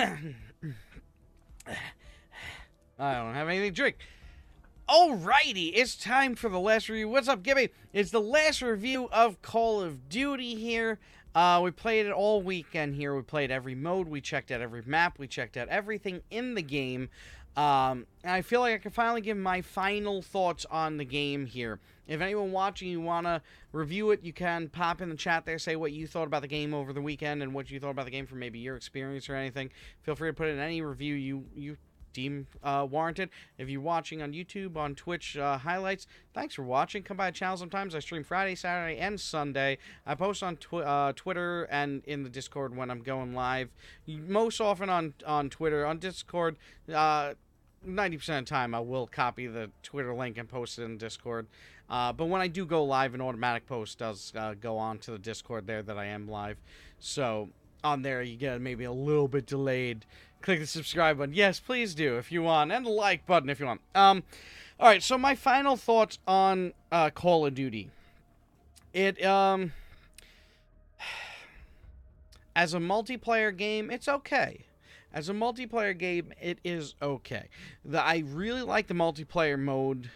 I don't have anything to drink. Alrighty, it's time for the last review. What's up, Gibby? It's the last review of Call of Duty here. We played it all weekend here. We played every mode. We checked out every map. We checked out everything in the game. And I feel like I can finally give my final thoughts on the game here. If anyone watching, you want to review it, you can pop in the chat there, say what you thought about the game over the weekend and what you thought about the game from maybe your experience or anything. Feel free to put in any review you deem warranted. If you're watching on YouTube, on Twitch highlights, thanks for watching. Come by the channel sometimes. I stream Friday, Saturday, and Sunday. I post on Twitter and in the Discord when I'm going live. Most often on Twitter. On Discord, 90% of the time I will copy the Twitter link and post it in Discord. But when I do go live, an automatic post does go on to the Discord there that I am live. So on there you get maybe a little bit delayed. Click the subscribe button. Yes, please do if you want. And the like button if you want. Alright, so my final thoughts on Call of Duty. It, as a multiplayer game, it's okay. As a multiplayer game, it is okay. I really like the multiplayer mode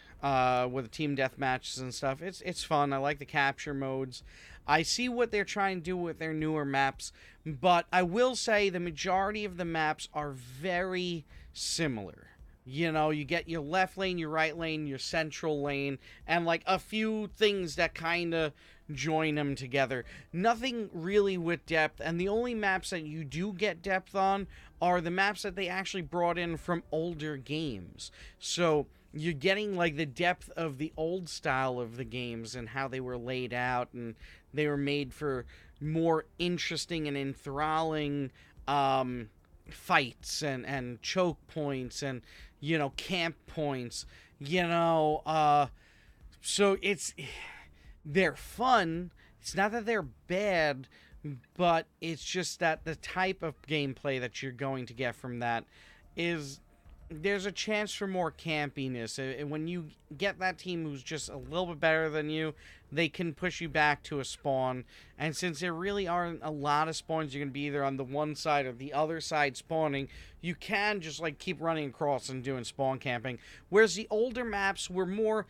with the team deathmatches and stuff. It's fun. I like the capture modes. I see what they're trying to do with their newer maps, but I will say the majority of the maps are very similar. You know, you get your left lane, your right lane, your central lane, and like a few things that kind of join them together. Nothing really with depth, and the only maps that you do get depth on are the maps that they actually brought in from older games. So you're getting like the depth of the old style of the games and how they were laid out, and they were made for more interesting and enthralling fights and choke points and, you know, camp points, you know, so they're fun. It's not that they're bad, but it's just that the type of gameplay that you're going to get from that is, there's a chance for more campiness. When you get that team who's just a little bit better than you, they can push you back to a spawn. And since there really aren't a lot of spawns, you're going to be either on the one side or the other side spawning, you can just like keep running across and doing spawn camping. Whereas the older maps were more,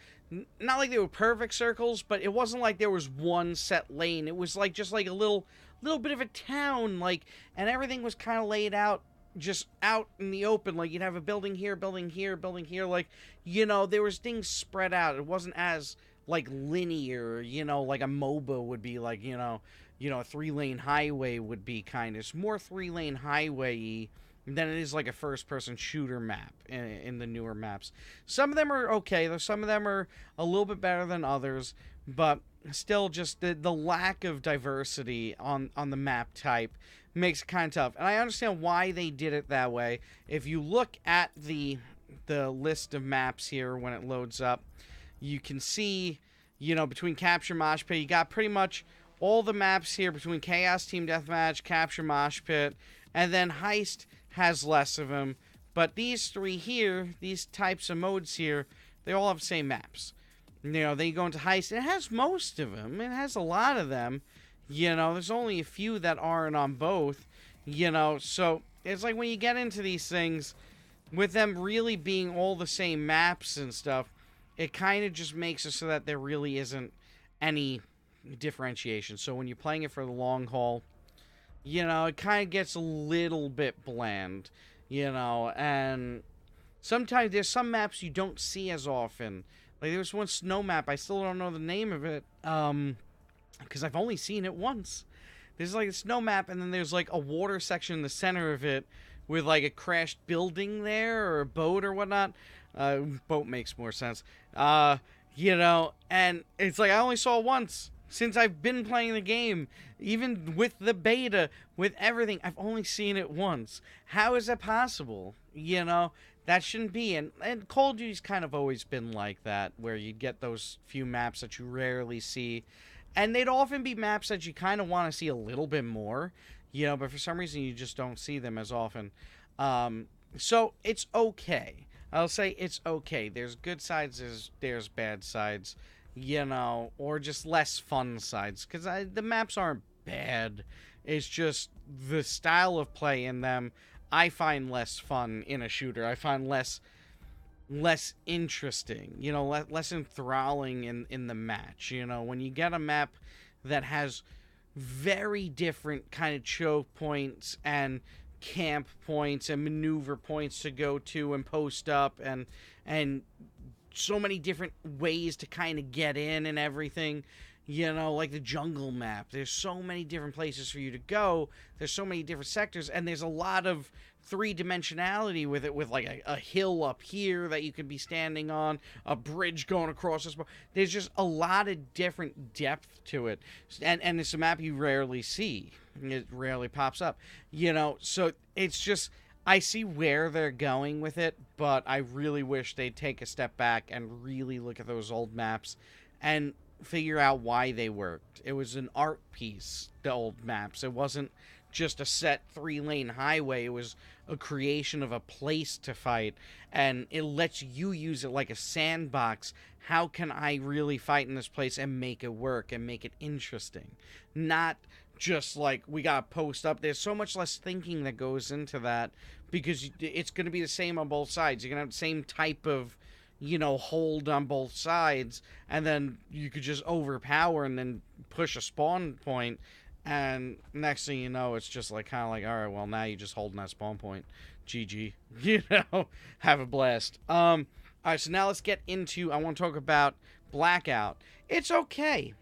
not like they were perfect circles, but it wasn't like there was one set lane. It was like just like a little bit of a town, like, and everything was kind of laid out just out in the open. Like, you'd have a building here, building here, building here. Like, you know, there was things spread out. It wasn't as like linear, you know, like a MOBA would be, like, you know, a 3-lane highway would be kind of. It's more 3-lane highway-y than it is like a first-person shooter map in the newer maps. Some of them are okay, though. Some of them are a little bit better than others, but still just the lack of diversity on the map type makes it kind of tough. And I understand why they did it that way. If you look at the list of maps here when it loads up, you can see, you know, between Capture, Mosh Pit, you got pretty much all the maps here between Chaos, Team Deathmatch, Capture, Mosh Pit, and then Heist has less of them. But these three here, these types of modes here, they all have the same maps. You know, they go into Heist, it has most of them. It has a lot of them. You know, there's only a few that aren't on both, you know, so it's like when you get into these things, with them really being all the same maps and stuff, it kind of just makes it so that there really isn't any differentiation. So when you're playing it for the long haul, you know, it kind of gets a little bit bland, you know, and sometimes there's some maps you don't see as often. Like, there was one snow map, I still don't know the name of it, because I've only seen it once. There's like a snow map, and then there's like a water section in the center of it with like a crashed building there, or a boat or whatnot. Boat makes more sense. You know, and it's like I only saw it once since I've been playing the game. Even with the beta, with everything, I've only seen it once. How is that possible? You know, that shouldn't be. And Call of Duty's kind of always been like that, where you get those few maps that you rarely see. And they'd often be maps that you kind of want to see a little bit more, you know, but for some reason you just don't see them as often. So it's okay. I'll say it's okay. There's good sides, there's bad sides, you know, or just less fun sides. Because the maps aren't bad. It's just the style of play in them I find less fun in a shooter. I find less interesting, less enthralling in the match. When you get a map that has very different kind of choke points and camp points and maneuver points to go to and post up and so many different ways to kind of get in and everything, like the jungle map. There's so many different places for you to go. There's so many different sectors, and there's a lot of three-dimensionality with it, with like a hill up here that you could be standing on, a bridge going across this. There's just a lot of different depth to it, and it's a map you rarely see. It rarely pops up, so it's just, I see where they're going with it, but I really wish they'd take a step back and really look at those old maps and figure out why they worked. It was an art piece, the old maps. It wasn't just a set 3-lane highway. It was a creation of a place to fight, and it lets you use it like a sandbox. How can I really fight in this place and make it work and make it interesting? Not just like, we gotta post up. There's so much less thinking that goes into that, because it's going to be the same on both sides. You're going to have the same type of, hold on both sides, and then you could just overpower and then push a spawn point, and next thing you know, it's just like, kind of like, all right, well, now you're just holding that spawn point. GG. Have a blast. All right, so now let's get into, I want to talk about Blackout. It's okay.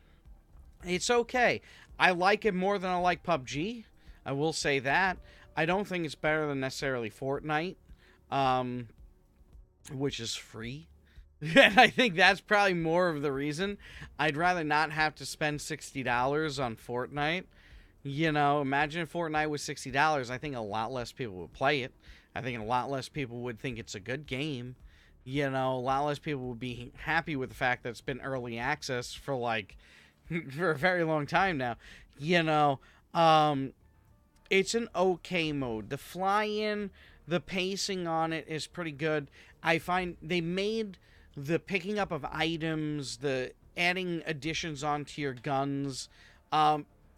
It's okay. I like it more than I like PUBG. I will say that. I don't think it's better than necessarily Fortnite, which is free. And I think that's probably more of the reason. I'd rather not have to spend $60 on Fortnite. Imagine if Fortnite was $60. I think a lot less people would play it. I think a lot less people would think it's a good game. A lot less people would be happy with the fact that it's been early access for for a very long time now. It's an okay mode. The fly-in, the pacing on it is pretty good. I find they made the picking up of items, the adding additions onto your guns,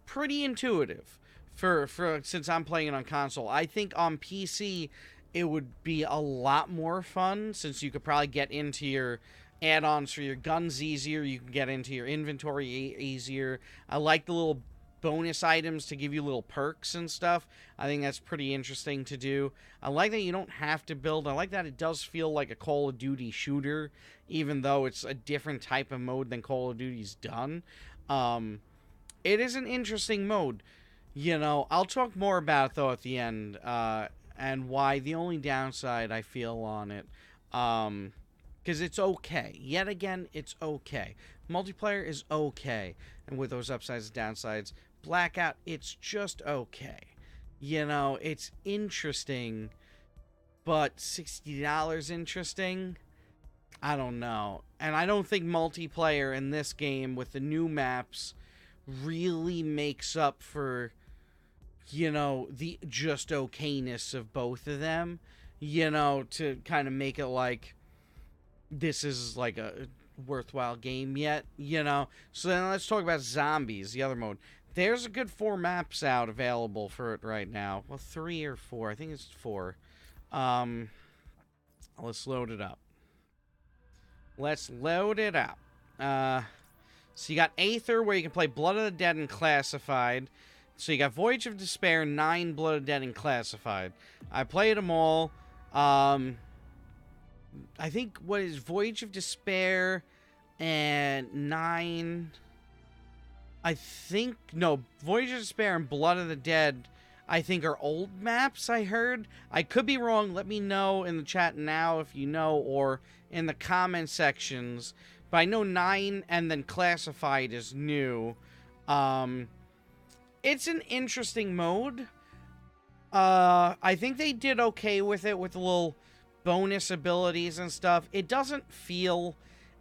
pretty intuitive for since I'm playing it on console. I think on PC it would be a lot more fun, since you could probably get into your add-ons for your guns easier. You can get into your inventory easier. I like the little bonus items to give you little perks and stuff. I think that's pretty interesting to do. I like that you don't have to build. I like that it does feel like a Call of Duty shooter, even though it's a different type of mode than Call of Duty's done. It is an interesting mode. I'll talk more about it, though, at the end, and why the only downside I feel on it, because it's okay. Yet again, it's okay. Multiplayer is okay, and with those upsides and downsides, Blackout, it's just okay. It's interesting, but $60 interesting? I don't know. And I don't think multiplayer in this game with the new maps really makes up for, the just okayness of both of them, to kind of make it like this is like a worthwhile game yet, So then let's talk about Zombies, the other mode. There's a good 4 maps out available for it right now. Well, 3 or 4. I think it's 4. Let's load it up. So you got Aether, where you can play Blood of the Dead and Classified. So you got Voyage of Despair, 9 Blood of the Dead and Classified. I played them all. I think what is Voyage of Despair and 9... Voyage of Despair and Blood of the Dead, I think, are old maps, I heard. I could be wrong. Let me know in the chat now if you know, or in the comment sections. But I know 9 and then Classified is new. It's an interesting mode. I think they did okay with it, with the little bonus abilities and stuff. It doesn't feel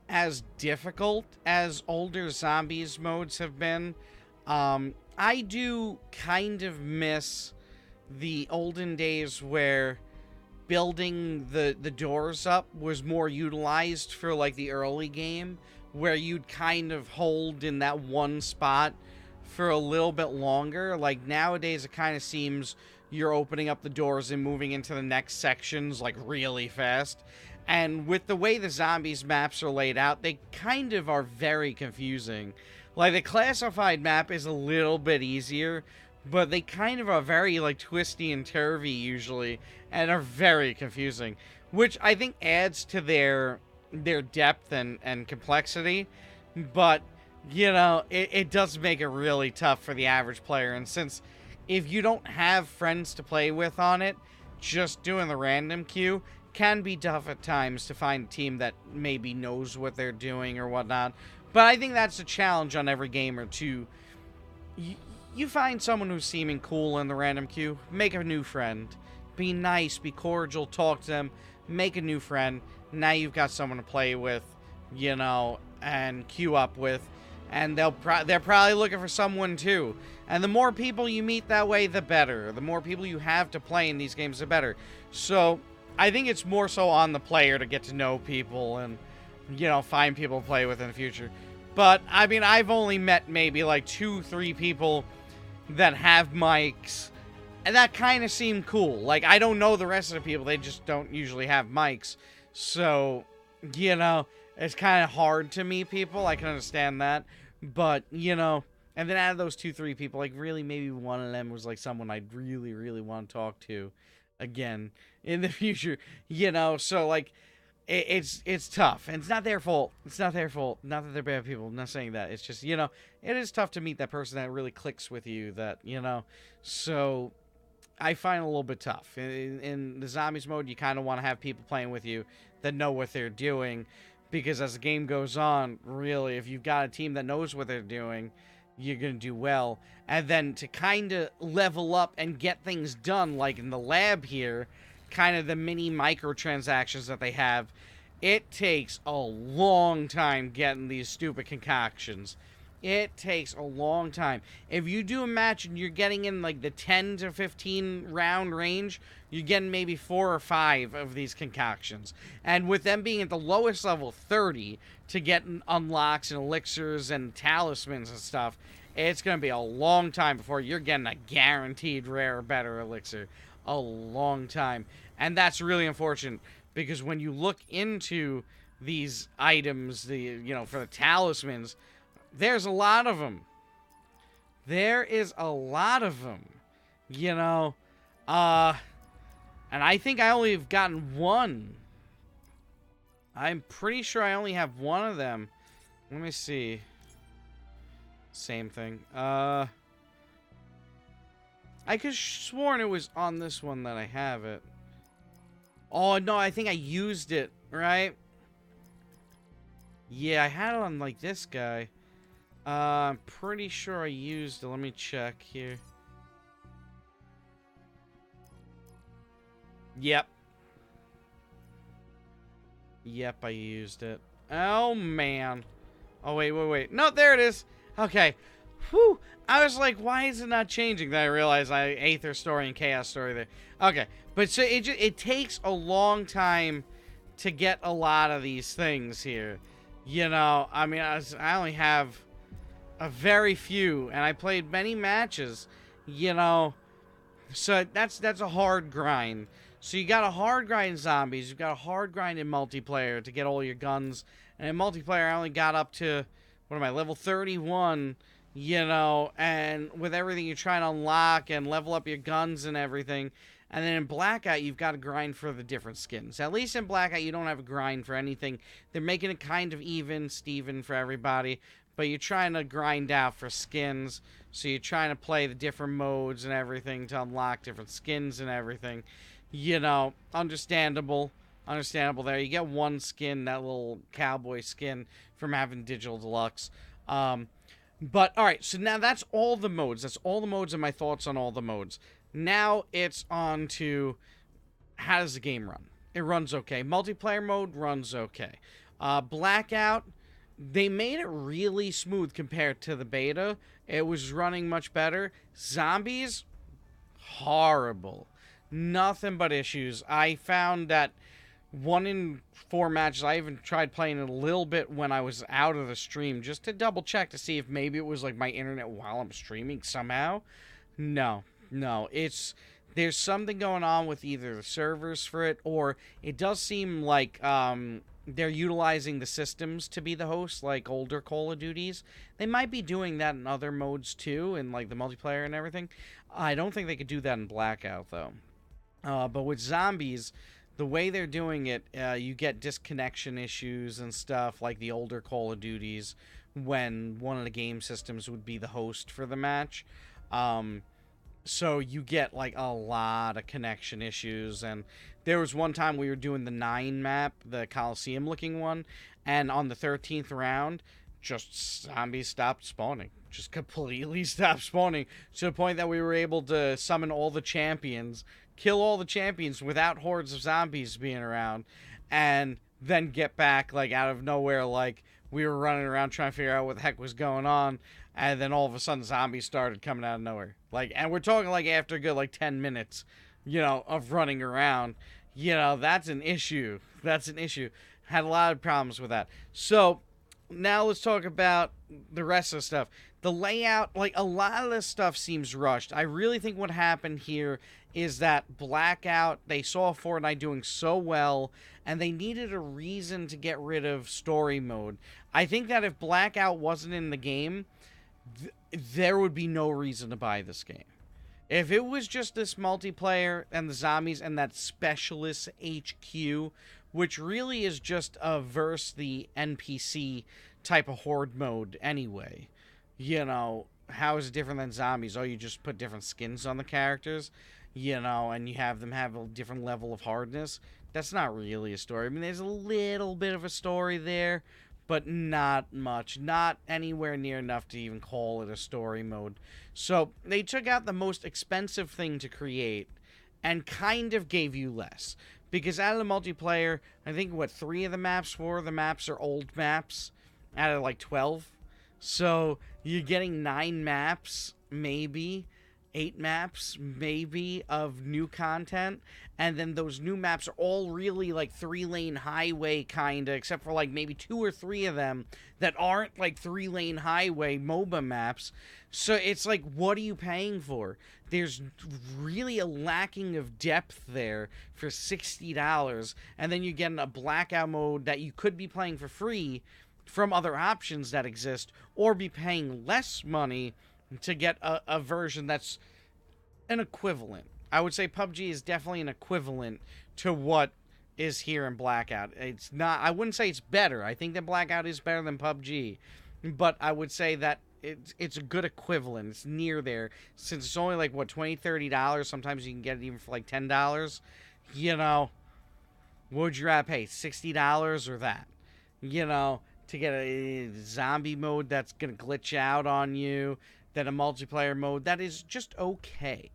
as difficult as older Zombies modes have been. I do kind of miss the olden days where building the doors up was more utilized for like the early game, where you'd kind of hold in that one spot for a little bit longer. Like nowadays it kind of seems you're opening up the doors and moving into the next sections like really fast. And with the way the zombies maps are laid out, they kind of are very confusing. Like, the classified map is a little bit easier, but they kind of are very, like, twisty and turvy usually, and are very confusing, which I think adds to their depth and complexity, but, you know, it does make it really tough for the average player, and since if you don't have friends to play with on it, just doing the random queue can be tough at times to find a team that maybe knows what they're doing or whatnot. But I think that's a challenge on every gamer to... You find someone who's seeming cool in the random queue, make a new friend. Be nice, be cordial, talk to them, make a new friend. Now you've got someone to play with, you know, and queue up with. And they're probably looking for someone too. And the more people you meet that way, the better. The more people you have to play in these games, the better. So I think it's more so on the player to get to know people and, you know, find people to play with in the future. But, I mean, I've only met maybe like 2-3 people that have mics, and that kind of seemed cool. Like, I don't know the rest of the people, they just don't usually have mics. So, you know, it's kind of hard to meet people, I can understand that. But, you know, and then out of those 2-3 people, like, really maybe one of them was like someone I'd really, really want to talk to again in the future, you know. So, like, it's tough, and it's not their fault. It's not their fault. Not that they're bad people. I'm not saying that. It's just, you know, it is tough to meet that person that really clicks with you, that, you know. So I find it a little bit tough. In the zombies mode, you kind of want to have people playing with you that know what they're doing, because as the game goes on, really, if you've got a team that knows what they're doing, you're going to do well. And then to kind of level up and get things done, like in the lab here, kind of the mini microtransactions that they have, it takes a long time getting these stupid concoctions. It takes a long time. If you do a match and you're getting in like the 10 to 15 round range, you're getting maybe 4 or 5 of these concoctions. And with them being at the lowest level, 30, to get unlocks and elixirs and talismans and stuff, it's going to be a long time before you're getting a guaranteed rare or better elixir. A long time. And that's really unfortunate, because when you look into these items, you know, for the talismans, there's a lot of them. There is a lot of them, you know. And I think I only have gotten one. I'm pretty sure I only have one of them. Let me see. Same thing. I could have sworn it was on this one that I have it. Oh, no, I think I used it, right? Yeah, I had it on, like, this guy. I'm pretty sure I used it. Let me check here. Yep. Yep, I used it. Oh, man. Oh, wait. No, there it is. Okay. Whew. I was like, why is it not changing? Then I realized I Aether story and Chaos story there. Okay. But so it takes a long time to get a lot of these things here. You know, I mean, I only have a very few, and I played many matches, you know. So that's a hard grind. So you got a hard grind in zombies, you've got a hard grind in multiplayer to get all your guns. And in multiplayer, I only got up to, what am I, level 31, you know, and with everything you're trying to unlock and level up your guns and everything. And then in Blackout, you've got to grind for the different skins. At least in Blackout, you don't have a grind for anything. They're making it kind of Steven for everybody. But you're trying to grind out for skins. So you're trying to play the different modes and everything to unlock different skins and everything. You know, understandable. Understandable there. You get one skin, that little cowboy skin, from having Digital Deluxe. But, alright, so now that's all the modes. That's all the modes and my thoughts on all the modes. Now it's on to how does the game run? It runs okay. Multiplayer mode runs okay. Blackout, they made it really smooth compared to the beta. It was running much better. Zombies, horrible. Nothing but issues. I found that 1 in 4 matches, I even tried playing it a little bit when I was out of the stream, just to double check to see if maybe it was like my internet while I'm streaming somehow. No, it's there's something going on with either the servers for it, or it does seem like they're utilizing the systems to be the host, like older Call of Duties. They might be doing that in other modes too, in like the multiplayer and everything. I don't think they could do that in Blackout though. But with zombies, the way they're doing it, you get disconnection issues and stuff like the older Call of Duties when one of the game systems would be the host for the match. So you get like a lot of connection issues. And there was one time we were doing the 9 map, the Coliseum looking one, and on the 13th round, just zombies stopped spawning. Just completely stopped spawning to the point that we were able to summon all the champions, kill all the champions without hordes of zombies being around, and then get back like out of nowhere. Like we were running around trying to figure out what the heck was going on, and then all of a sudden zombies started coming out of nowhere. Like, and we're talking like after a good like 10 minutes, of running around. That's an issue. That's an issue. Had a lot of problems with that. So now let's talk about the rest of the stuff. The layout, like a lot of this stuff seems rushed. I really think what happened here is that Blackout, they saw Fortnite doing so well, and they needed a reason to get rid of story mode. I think that if Blackout wasn't in the game, there would be no reason to buy this game. If it was just this multiplayer and the zombies and that specialist HQ, which really is just a verse the NPC type of horde mode anyway. How is it different than zombies? Oh, you just put different skins on the characters, and you have them have a different level of hardness. That's not really a story. I mean, there's a little bit of a story there, but not much. Not anywhere near enough to even call it a story mode. So they took out the most expensive thing to create and kind of gave you less. Because out of the multiplayer, I think, 3 of the maps, 4 of the maps are old maps out of like 12. So you're getting 9 maps, maybe 8 maps, maybe, of new content. And then those new maps are all really like 3-lane highway kind of, except for like maybe 2 or 3 of them that aren't like 3-lane highway MOBA maps. So it's like, what are you paying for? There's really a lacking of depth there for $60. And then you're getting a Blackout mode that you could be playing for free from other options that exist, or be paying less money to get a version that's an equivalent. I would say PUBG is definitely an equivalent to what is here in Blackout. It's not, I wouldn't say it's better. I think that Blackout is better than PUBG, but I would say that it's a good equivalent. It's near there, since it's only like $20-$30. Sometimes you can get it even for like $10. What would you rather pay, $60 or that? To get a zombie mode that's gonna glitch out on you, than a multiplayer mode that is just okay.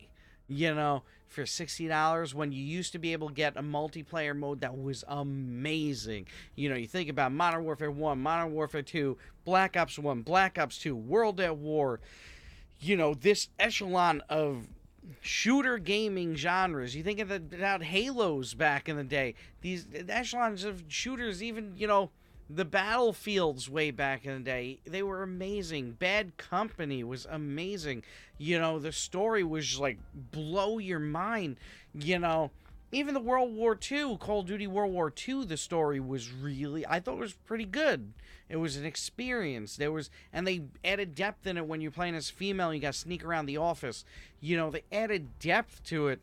For $60, when you used to be able to get a multiplayer mode that was amazing. You think about Modern Warfare 1, Modern Warfare 2, Black Ops 1, Black Ops 2, World at War. This echelon of shooter gaming genres. You think about Halos back in the day. These echelons of shooters, even, the Battlefields way back in the day, they were amazing. Bad Company was amazing. The story was just like blow your mind. Even the World War II, Call of Duty World War II, the story was really, I thought it was pretty good. It was an experience. And they added depth in it when you're playing as female and you got to sneak around the office. They added depth to it.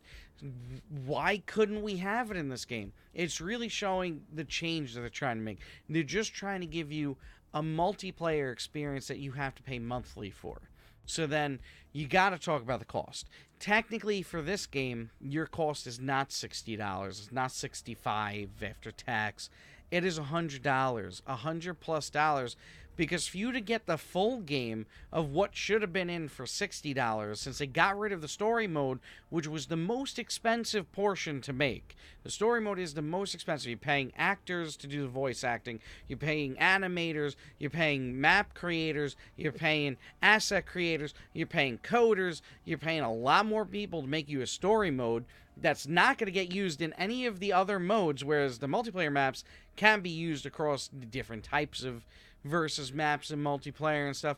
Why couldn't we have it in this game? It's really showing the change that they're trying to make. They're just trying to give you a multiplayer experience that you have to pay monthly for. So then you got to talk about the cost. Technically, for this game, your cost is not $60. It's not $65 after tax. It is $100, $100+, because for you to get the full game of what should have been in for $60, since they got rid of the story mode, which was the most expensive portion to make. The story mode is the most expensive. You're paying actors to do the voice acting. You're paying animators. You're paying map creators. You're paying asset creators. You're paying coders. You're paying a lot more people to make you a story mode that's not going to get used in any of the other modes, whereas the multiplayer maps can be used across different types of versus maps and multiplayer and stuff.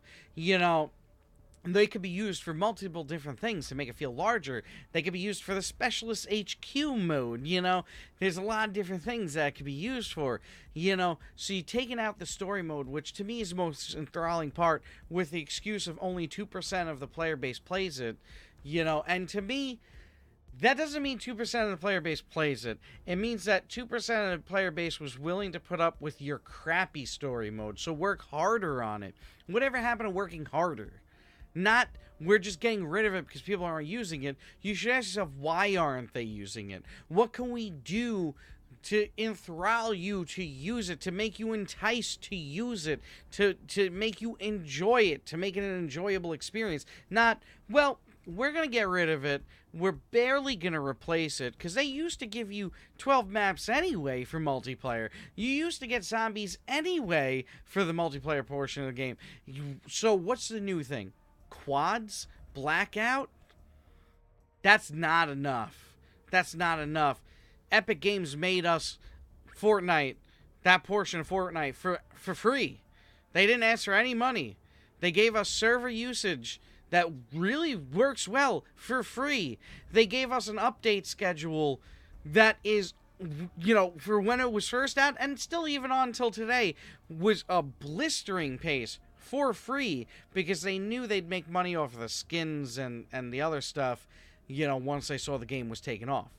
They could be used for multiple different things to make it feel larger. They could be used for the Specialist HQ mode, There's a lot of different things that could be used for, So you're taking out the story mode, which to me is the most enthralling part, with the excuse of only 2% of the player base plays it, And to me, that doesn't mean 2% of the player base plays it. It means that 2% of the player base was willing to put up with your crappy story mode. So work harder on it. Whatever happened to working harder? Not, we're just getting rid of it because people aren't using it. You should ask yourself, why aren't they using it? What can we do to enthrall you to use it, to make you enticed to use it, to make you enjoy it, to make it an enjoyable experience? Not, well, we're going to get rid of it. We're barely going to replace it, because they used to give you 12 maps anyway for multiplayer. You used to get zombies anyway for the multiplayer portion of the game. So what's the new thing? Quads? Blackout? That's not enough. That's not enough. Epic Games made us Fortnite, that portion of Fortnite, for free. They didn't ask for any money. They gave us server usage that really works well for free. They gave us an update schedule that is, for when it was first out, and still even on until today, was a blistering pace for free, because they knew they'd make money off of the skins and the other stuff, once they saw the game was taken off.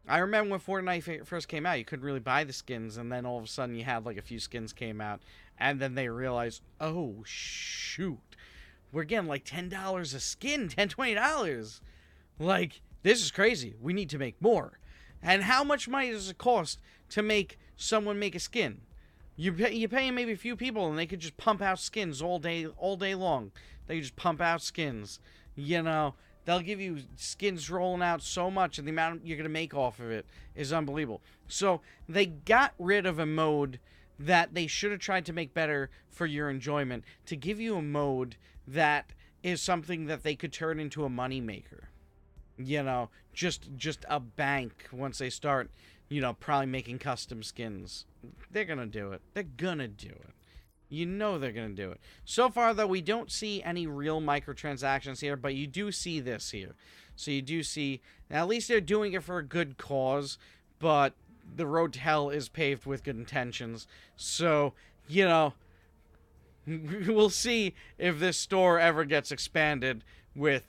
I remember when Fortnite first came out, you couldn't really buy the skins, and then all of a sudden you had like a few skins came out, and then they realized, oh shoot, we're getting like $10 a skin, $10, $20. Like, this is crazy. We need to make more. And how much money does it cost to make someone make a skin? You pay maybe a few people, and they could just pump out skins all day long. They could just pump out skins. They'll give you skins rolling out so much, and the amount you're going to make off of it is unbelievable. So they got rid of a mode that they should have tried to make better for your enjoyment, to give you a mode that is something that they could turn into a money maker. Just a bank once they start, probably making custom skins. They're going to do it. They're going to do it. They're going to do it. So far, though, we don't see any real microtransactions here, but you do see this here. So you do see, at least they're doing it for a good cause, but the road to hell is paved with good intentions. So, we'll see if this store ever gets expanded with,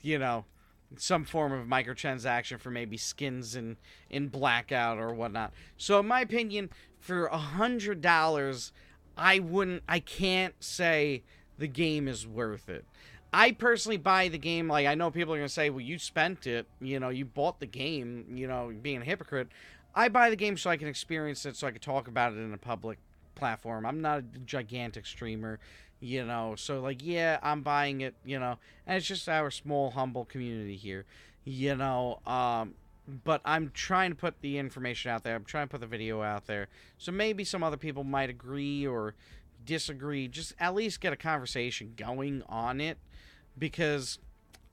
some form of microtransaction for maybe skins in Blackout or whatnot. So in my opinion, for $100, I can't say the game is worth it. I personally buy the game, like, I know people are going to say, well, you spent it, you bought the game, being a hypocrite. I buy the game so I can experience it, so I can talk about it in a public platform. I'm not a gigantic streamer, so, like, yeah, I'm buying it, and it's just our small, humble community here, but I'm trying to put the information out there. I'm trying to put the video out there, so maybe some other people might agree or disagree. Just at least get a conversation going on it, because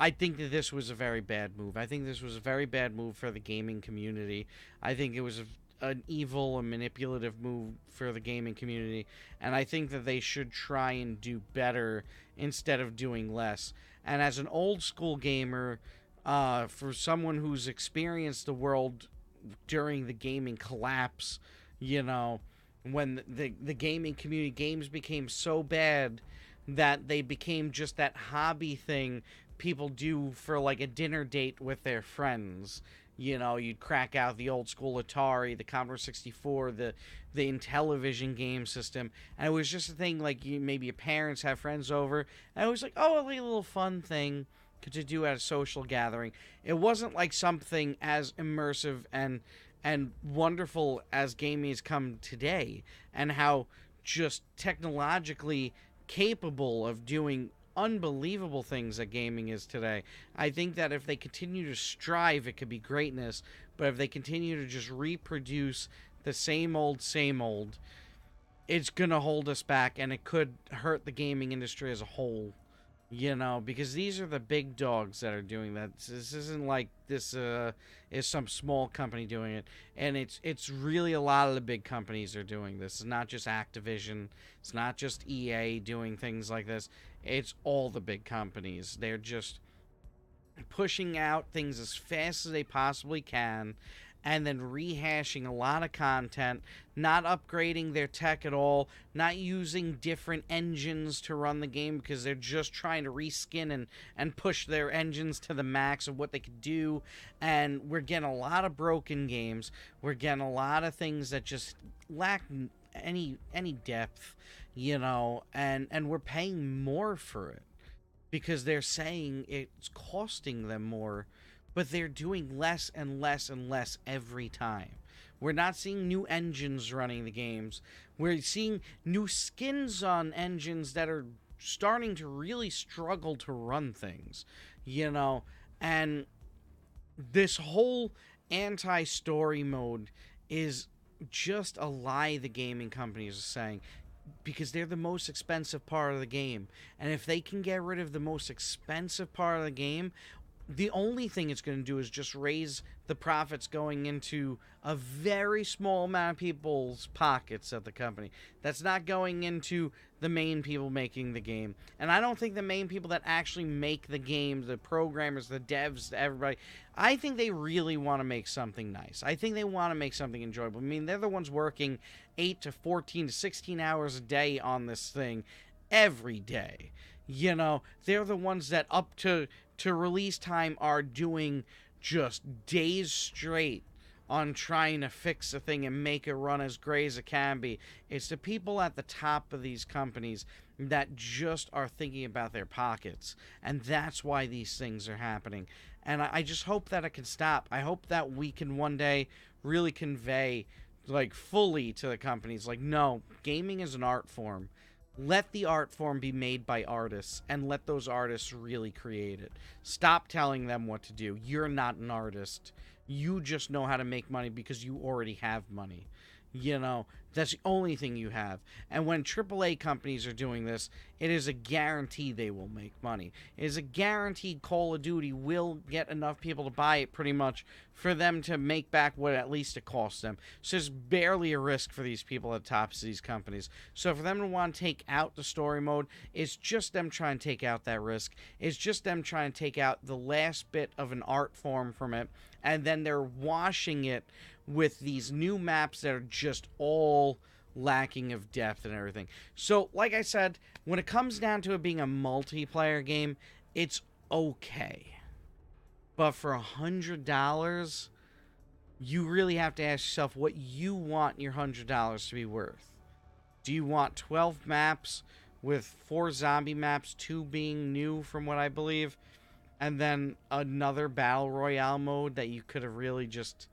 I think that this was a very bad move. I think this was a very bad move for the gaming community. I think it was an evil and manipulative move for the gaming community, and I think that they should try and do better instead of doing less. And as an old school gamer, for someone who's experienced the world during the gaming collapse, when the gaming community, games became so bad that they became just that hobby thing people do for like a dinner date with their friends. You'd crack out the old school Atari, the Commodore 64, the Intellivision game system, and it was just a thing like maybe your parents have friends over, and it was like, oh, a little fun thing to do at a social gathering. It wasn't like something as immersive and wonderful as gaming has come today, and how just technologically capable of doing unbelievable things that gaming is today. I think that if they continue to strive, it could be greatness, but if they continue to just reproduce the same old, it's gonna hold us back, and it could hurt the gaming industry as a whole. Because these are the big dogs that are doing that. This isn't like this is some small company doing it, and it's really a lot of the big companies are doing this. It's not just Activision, it's not just EA doing things like this. It's all the big companies. They're just pushing out things as fast as they possibly can, and then rehashing a lot of content, not upgrading their tech at all, not using different engines to run the game because they're just trying to reskin and push their engines to the max of what they could do. And we're getting a lot of broken games. We're getting a lot of things that just lack any depth, and we're paying more for it because they're saying it's costing them more, but they're doing less and less and less every time. We're not seeing new engines running the games. We're seeing new skins on engines that are starting to really struggle to run things, and this whole anti-story mode is just a lie the gaming companies are saying, because they're the most expensive part of the game. And if they can get rid of the most expensive part of the game, the only thing it's going to do is just raise the profits going into a very small amount of people's pockets at the company. That's not going into the main people making the game. And I don't think the main people that actually make the game, the programmers, the devs, everybody, I think they really want to make something nice. I think they want to make something enjoyable. I mean, they're the ones working 8 to 14 to 16 hours a day on this thing every day. They're the ones that up to release time are doing just days straight on trying to fix a thing and make it run as great as it can be. It's the people at the top of these companies that just are thinking about their pockets, and that's why these things are happening. And I just hope that it can stop. I hope that we can one day really convey, fully to the companies, no, gaming is an art form. Let the art form be made by artists, and let those artists really create it. Stop telling them what to do. You're not an artist. You just know how to make money because you already have money. That's the only thing you have. And when AAA companies are doing this, it is a guarantee they will make money. It is a guaranteed Call of Duty will get enough people to buy it pretty much for them to make back what at least it costs them. So there's barely a risk for these people at the tops of these companies. So for them to want to take out the story mode, it's just them trying to take out that risk. It's just them trying to take out the last bit of an art form from it, and then they're washing it with these new maps that are just all lacking of depth and everything. So, like I said, when it comes down to it being a multiplayer game, it's okay. But for $100, you really have to ask yourself what you want your $100 to be worth. Do you want 12 maps with 4 zombie maps, 2 being new from what I believe, and then another Battle Royale mode that you could have really just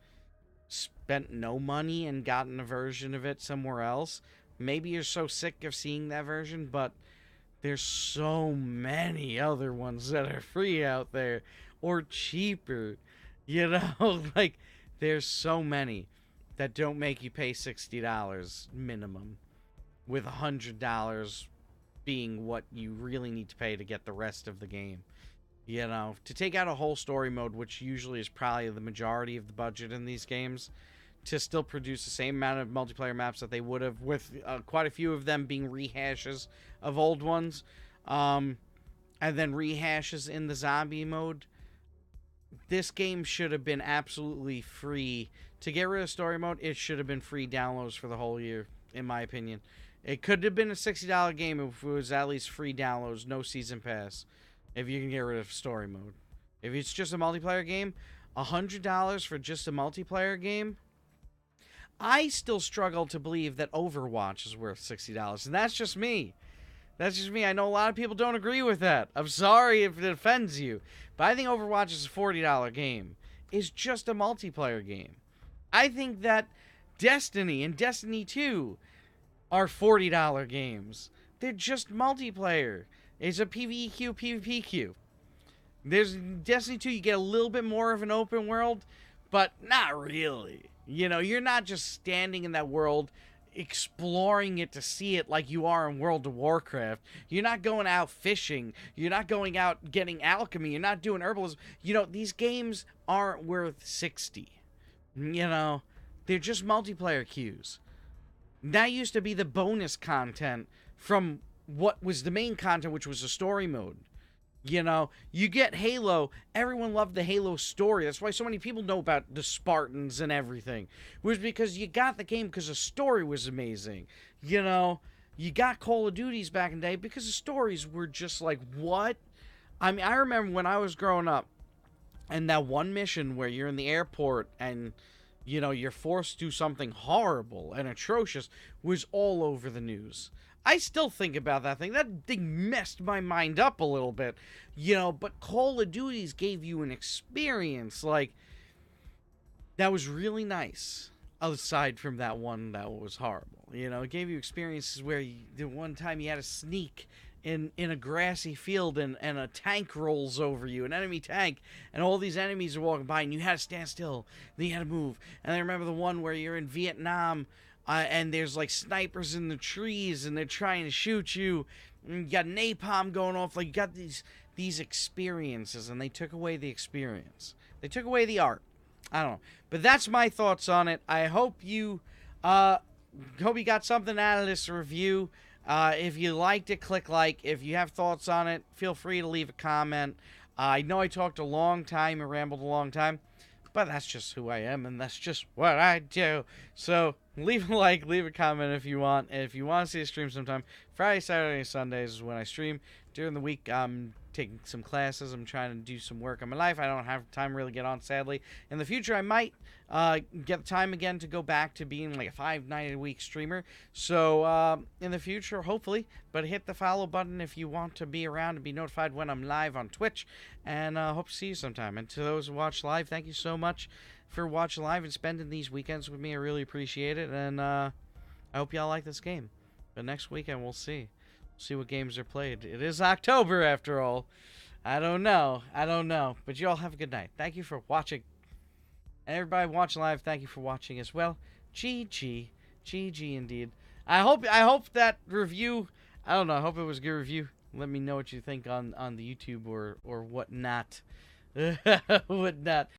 spent no money and gotten a version of it somewhere else? Maybe you're so sick of seeing that version, but there's so many other ones that are free out there or cheaper. There's so many that don't make you pay $60 minimum, with $100 being what you really need to pay to get the rest of the game. To take out a whole story mode, which usually is probably the majority of the budget in these games, to still produce the same amount of multiplayer maps that they would have, with quite a few of them being rehashes of old ones, and then rehashes in the zombie mode. This game should have been absolutely free. To get rid of story mode, it should have been free downloads for the whole year, in my opinion. It could have been a $60 game if it was at least free downloads, no season pass, if you can get rid of story mode. If it's just a multiplayer game, $100 for just a multiplayer game, I still struggle to believe that Overwatch is worth $60. And that's just me. I know a lot of people don't agree with that. I'm sorry if it offends you. But I think Overwatch is a $40 game. It's just a multiplayer game. I think that Destiny and Destiny 2 are $40 games. They're just multiplayer. It's a PvEQ, PvPQ. There's Destiny 2, you get a little bit more of an open world, but not really. You're not just standing in that world, exploring it to see it like you are in World of Warcraft. You're not going out fishing. You're not going out getting alchemy. You're not doing herbalism. These games aren't worth $60. They're just multiplayer queues. That used to be the bonus content from what was the main content, which was the story mode. You know, you get Halo. Everyone loved the Halo story. That's why so many people know about the Spartans and everything. It was because you got the game because the story was amazing. You know, you got Call of Duties back in the day because the stories were just like, what? I mean, I remember when I was growing up, and that one mission where you're in the airport and, you know, you're forced to do something horrible and atrocious was all over the news. I still think about that thing. That thing messed my mind up a little bit, you know, but Call of Duties gave you an experience, like, that was really nice, aside from that one that was horrible. You know, it gave you experiences where the one time you had to sneak in a grassy field and a tank rolls over you, an enemy tank, and all these enemies are walking by and you had to stand still, then you had to move. And I remember the one where you're in Vietnam, and there's like snipers in the trees and they're trying to shoot you, and you got napalm going off. Like, you got these experiences, and they took away the experience. They took away the art. I don't know, but that's my thoughts on it. I hope you got something out of this review. If you liked it, click like. If you have thoughts on it, feel free to leave a comment. I know I talked a long time and rambled a long time, but that's just who I am, and that's just what I do. So leave a like, leave a comment if you want. And if you want to see a stream sometime, Friday, Saturday, and Sundays is when I stream. During the week, I'm taking some classes. I'm trying to do some work on my life. I don't have time really to get on, sadly. In the future, I might get time again to go back to being like a 5-night-a-week streamer. So in the future, hopefully. But hit the follow button if you want to be around and be notified when I'm live on Twitch. And hope to see you sometime. And to those who watch live, thank you so much for watching live and spending these weekends with me. I really appreciate it. And I hope y'all like this game. But next weekend, we'll see. See what games are played. It is October, after all. I don't know. But you all have a good night. Thank you for watching. And everybody watching live, thank you for watching as well. GG. GG indeed. I hope that review, I don't know, I hope it was a good review. Let me know what you think on the YouTube or whatnot. Whatnot.